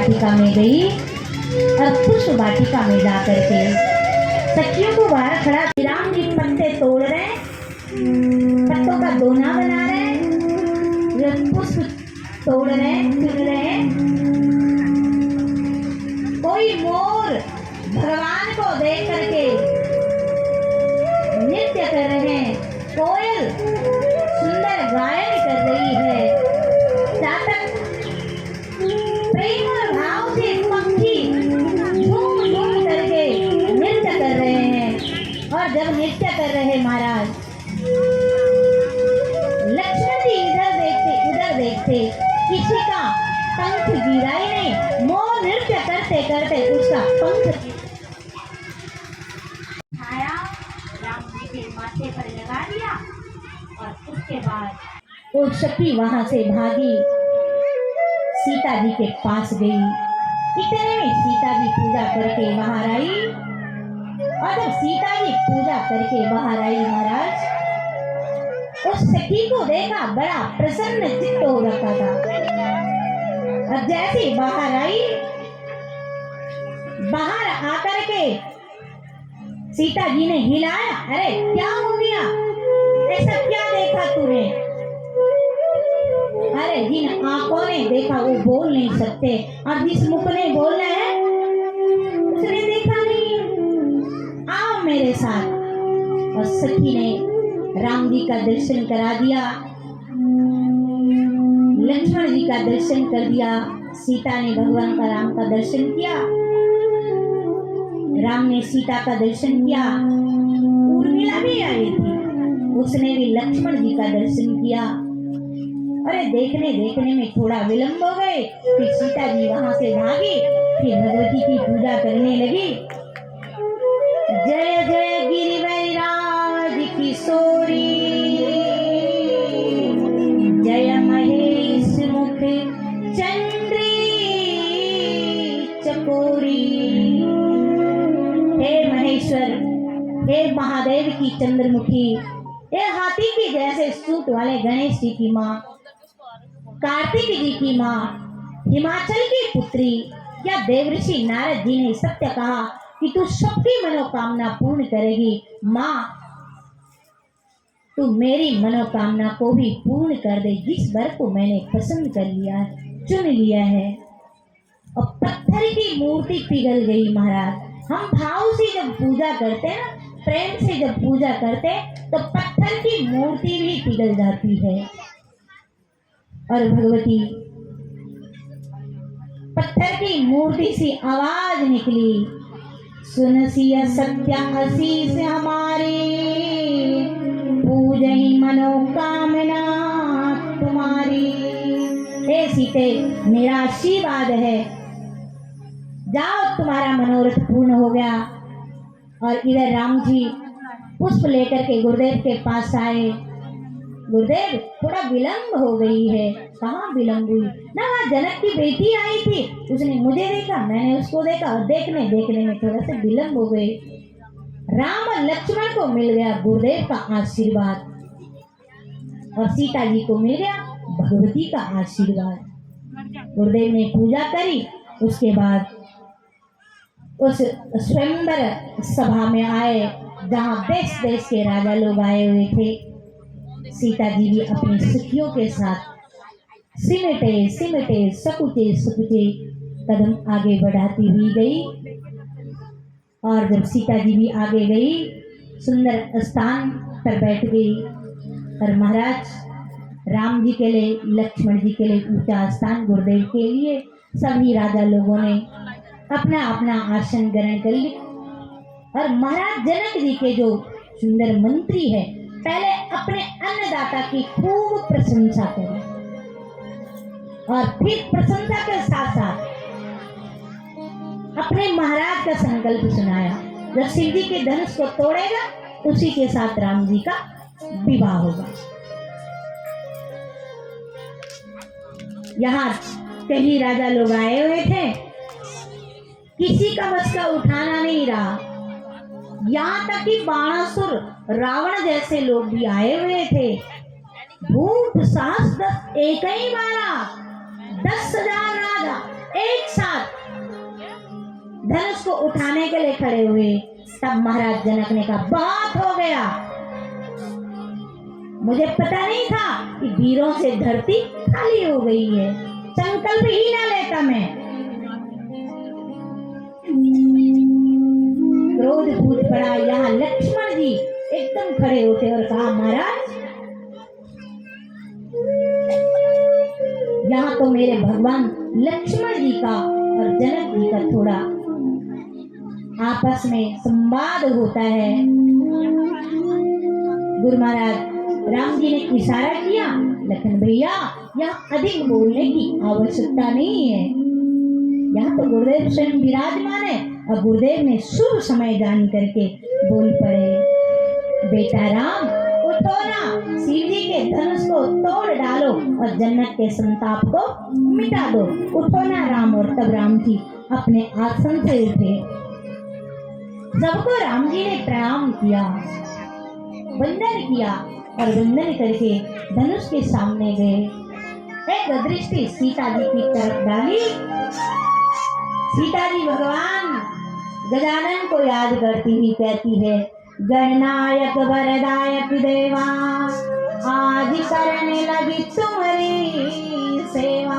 वाटिका में गई और पुष्प वाटिका में जा करके सखियों को बाहर खड़ा राम जी पत्ते तोड़ रहे, पत्तों का दोना बना रहे, पुष्प तोड़ रहे, चुन रहे। कोई मोर भगवान को देख करके नृत्य कर रहे हैं, कोयल सुंदर गायन कर रही है, चातक प्रेम और भाव से पंछी झूम झूम करके नृत्य कर रहे हैं। और जब नृत्य कर रहे महाराज, लक्ष्मण जी इधर देखते उधर देखते, किसी का पंख गिरा ही नहीं, मोर नृत्य करते करते उसका पंख उठाया, राम जी के माथे पर लगा दिया और उसके बाद वो सखी वहां से भागी, सीता जी के पास गई। इतने में सीता जी पूजा करके बाहर आई, और जब सीता जी पूजा करके बाहर आई महाराज, उस सखी को देखा, बड़ा प्रसन्न चित्त हो रखा था। और जैसे बाहर आई, बाहर आकर के सीता जी ने हिलाया, अरे क्या हो गया, ऐसा क्या देखा तूने? अरे जिन आंखों ने देखा वो बोल नहीं सकते, और जिस मुख ने बोलना है उसने देखा नहीं, आओ मेरे साथ। और सखी ने राम जी का दर्शन करा दिया, लक्ष्मण जी का दर्शन कर दिया, सीता ने भगवान का राम का दर्शन किया, राम ने सीता का दर्शन किया। उर्मिला भी आई थी, उसने भी लक्ष्मण जी का दर्शन किया। अरे देखने देखने में थोड़ा विलंब हो गए, फिर सीता जी वहां से भागी, फिर भगवती की पूजा करने लगी। जय जय गिरिवैराज किशोरी, जय महेश मुख चंद्री चकोरी। हे महेश्वर, हे महादेव की चंद्रमुखी, हे हाथी की जैसे सूट वाले गणेश जी की माँ, कार्तिक जी की माँ, हिमाचल की पुत्री, या देवऋषि नारद जी ने सत्य कहा कि तू सबकी मनोकामना पूर्ण करेगी। माँ, तू मेरी मनोकामना को भी पूर्ण कर दे, जिस वर को मैंने पसंद कर लिया है, चुन लिया है। और पत्थर की मूर्ति पिघल गई महाराज। हम भाव से जब पूजा करते हैं ना, प्रेम से जब पूजा करते हैं, तो पत्थर की मूर्ति भी पिघल जाती है। और भगवती पत्थर की मूर्ति से आवाज निकली, सुनसिया सत्या आशीष हमारी, पूजई मनोकामना तुम्हारी। हे सीते, मेरा आशीर्वाद है, जाओ तुम्हारा मनोरथ पूर्ण हो गया। और इधर राम जी पुष्प लेकर के गुरुदेव के पास आए। गुरुदेव, थोड़ा विलंब हो गई है। कहाँ विलंब हुई ना, वहाँ जनक की बेटी आई थी, उसने मुझे देखा, मैंने उसको देखा, और देखने देखने में थोड़ा सा विलंब हो गई। राम और लक्ष्मण को मिल गया गुरुदेव का आशीर्वाद, और सीता जी को मिल गया भगवती का आशीर्वाद। गुरुदेव ने पूजा करी, उसके बाद उस स्वयंवर सभा में आए, जहाँ देश देश के राजा लोग आए हुए थे। सीता जी भी अपनी सखियों के साथ सिमटे सिमटे सकुचे सकुचे कदम आगे बढ़ाती हुई गई। और जब सीता जी भी आगे गई, सुंदर स्थान पर बैठ गई। और महाराज राम जी के लिए, लक्ष्मण जी के लिए ऊंचा स्थान, गुरुदेव के लिए सभी राजा लोगों ने अपना अपना आसन ग्रहण कर लिया। और महाराज जनक जी के जो सुंदर मंत्री है, पहले अपने अन्नदाता की खूब प्रशंसा करें, और फिर प्रशंसा के साथ साथ अपने महाराज का संकल्प सुनाया। जब शिव जी के धनुष को तोड़ेगा, उसी के साथ राम जी का विवाह होगा। यहाँ कई राजा लोग आए हुए थे, किसी का बस का उठाना नहीं रहा। यहाँ तक कि बाणासुर, रावण जैसे लोग भी आए हुए थे। भूत साहस 10 एक ही मारा, 10,000 राजा एक साथ धनुष को उठाने के लिए खड़े हुए। तब महाराज जनक ने कहा बहुत हो गया, मुझे पता नहीं था कि वीरों से धरती खाली हो गई है, संकल्प ही ना लेता मैं। क्रोध फूट पड़ा। यहाँ लक्ष्मण जी एकदम खड़े होते और कहा महाराज यहाँ तो मेरे भगवान लक्ष्मण जी का और जनक जी का थोड़ा आपस में संवाद होता है। गुरु महाराज राम जी ने इशारा किया, लखन भैया यहाँ अधिक बोलने की आवश्यकता नहीं है, यहाँ तो गुरुदेव स्वयं विराजमान है। और गुरुदेव ने शुभ समय जान करके बोल पड़े, बेटा राम उठो ना, शिव जी के धनुष को तोड़ डालो और जन्नत के संताप को मिटा दो। उठो ना राम। और तब राम जी अपने आसन से उठे। सबको राम जी ने प्रणाम किया, वंदन किया और वंदन करके धनुष के सामने गए। एक दृष्टि सीता जी की तरफ डाली। सीता जी भगवान गजानन को याद करती हुई कहती है, गणनायक वरदायक देवा आज करने लगी तुम्हारी सेवा।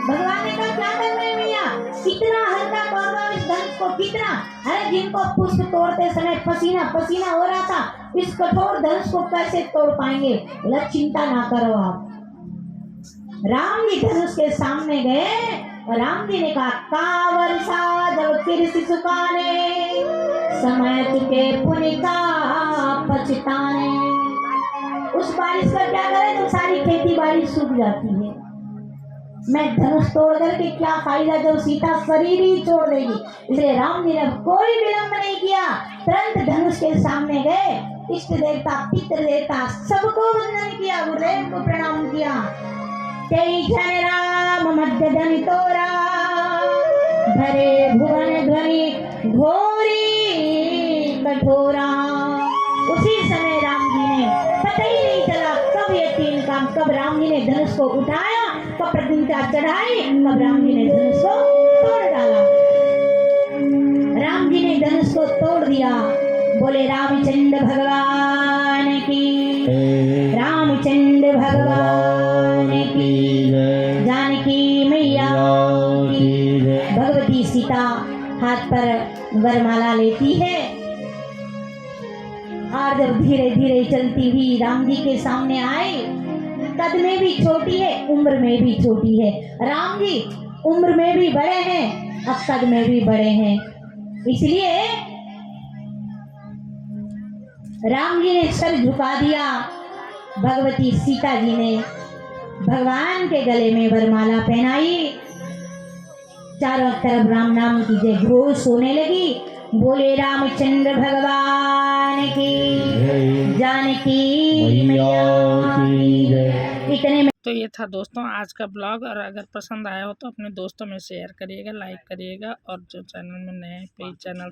भगवान ने कहा क्या करना है भैया, कितना हल्का कर दो इस धनुष को, कितना। अरे जिनको पुष्प तोड़ते समय पसीना पसीना हो रहा था, इस कठोर धनुष को कैसे तोड़ पाएंगे। बोला चिंता ना करो आप। राम जी धनुष के सामने गए और राम जी ने कहा का वर्षा जब कृषि सुखाने, समय चुके पुण्य का पछताने। उस बारिश का क्या करें जब सारी खेती बाड़ी सूख जाती है। मैं धनुष तोड़ करके क्या फायदा जब सीता शरीर ही छोड़ देगी। इसलिए राम जी ने कोई विलंब नहीं किया, तुरंत धनुष के सामने गए। इष्ट देवता पितृ देवता सबको वंदन किया, गुरुदेव को प्रणाम किया। जय जय राम मध्य धनि तोरा, भरे भुवन ध्वनि घोरी कठोरा। उसी समय राम जी ने पता ही नहीं चला कब ये तीन काम, कब राम जी ने धनुष को उठाया, कब प्रतिज्ञा चढ़ाई, कब राम जी ने धनुष को तोड़ डाला। राम जी ने धनुष को तोड़ दिया। बोले रामचंद्र भगवान की, रामचंद्र भगवान की, जानकी मैया की। भगवती सीता हाथ पर वरमाला लेती है और जब धीरे धीरे चलती हुई राम जी के सामने आए। कद में भी छोटी है, उम्र में भी छोटी है। राम जी उम्र में भी बड़े हैं और कद में भी बड़े हैं। इसलिए राम जी ने सर झुका दिया। भगवती सीता जी ने भगवान के गले में वरमाला पहनाई। चारों तरफ राम नाम की जय घोष होने लगी। बोले रामचंद्र भगवान की, जानकी मैया की जय। इतने में तो ये था दोस्तों आज का ब्लॉग। और अगर पसंद आया हो तो अपने दोस्तों में शेयर करिएगा, लाइक करिएगा। और जो चैनल में नए हैं प्लीज़ चैनल